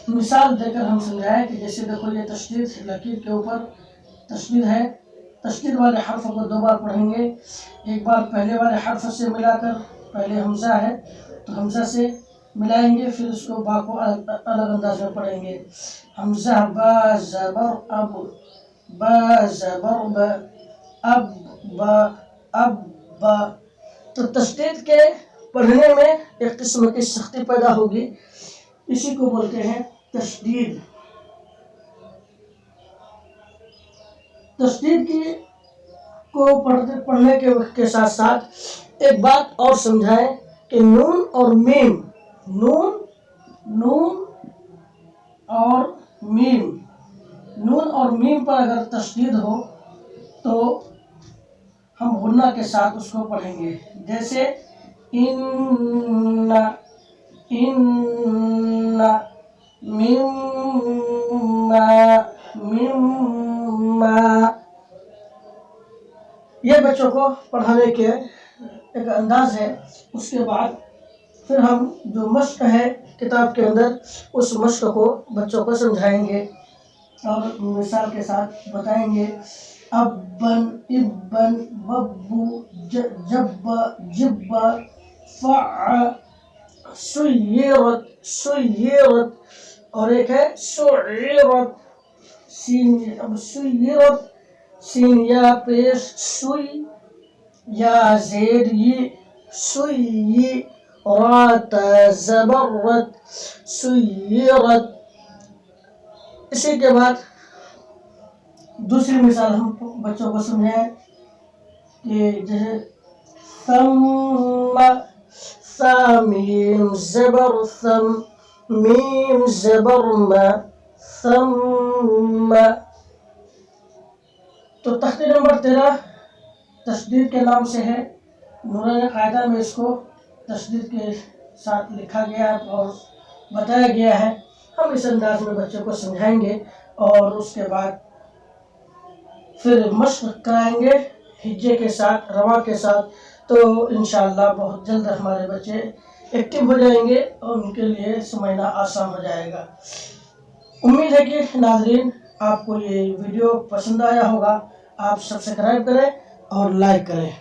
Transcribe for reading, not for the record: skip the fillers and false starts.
مثال دے کر ہم سمجھائیں کہ جیسے دیکھو یہ تشدید لکیر کے اوپر تشدید ہے، تشدید والے حرف کو 2 بار پڑھیں گے، ایک بار پہلے والے حرف سے ملا کر، پہلے حمزہ ہے تو حمزہ سے ملائیں گے، پھر اس کو با کو الگ انداز میں پڑھیں گے، حمزہ با زبر اب، با زبر ب، اب با، اب با۔ تو تشدید کے پڑھنے میں ایک قسم کی سختی پیدا ہوگی، اسی کو بولتے ہیں تشدید۔ تشدید کو پڑھنے کے ساتھ ساتھ ایک بات اور سمجھائیں کہ نون اور میم، نون اور میم پر اگر تشدید ہو تو ہم غنہ کے ساتھ اس کو پڑھیں گے، جیسے ان، مما۔ یہ بچوں کو پڑھانے کے ایک انداز ہے۔ اس کے بعد پھر ہم جو مشق ہے کتاب کے اندر، اس مشق کو بچوں کو سمجھائیں گے اور مثال کے ساتھ بتائیں گے، ابن، ابن، ببو، جب، جب، فع، سیرت، سیرت، اور ایک ہے سعیرت، سیرت، سین یا پیش، سوئی یا زیر ی، سوئی، رات زبرت، سیرت۔ اسی کے بعد دوسری مثال ہم بچوں کو سمجھائیں کہ جیسے ثم، ثامیم زبر ثم، میم زبر م، ثم۔ تو تختی نمبر 13 تشدید کے نام سے ہے، نورانی قاعدہ میں اس کو تشدید کے ساتھ لکھا گیا اور بتایا گیا ہے۔ ہم اس انداز میں بچوں کو سمجھائیں گے اور اس کے بعد پھر مشق کرائیں گے ہجے کے ساتھ، رواں کے ساتھ، تو انشاءاللہ بہت جلد ہمارے بچے ایکٹیو ہو جائیں گے اور ان کے لیے سمجھنا آسان ہو جائے گا۔ امید ہے کہ ناظرین آپ کو یہ ویڈیو پسند آیا ہوگا، آپ سبسکرائب کریں اور لائک کریں۔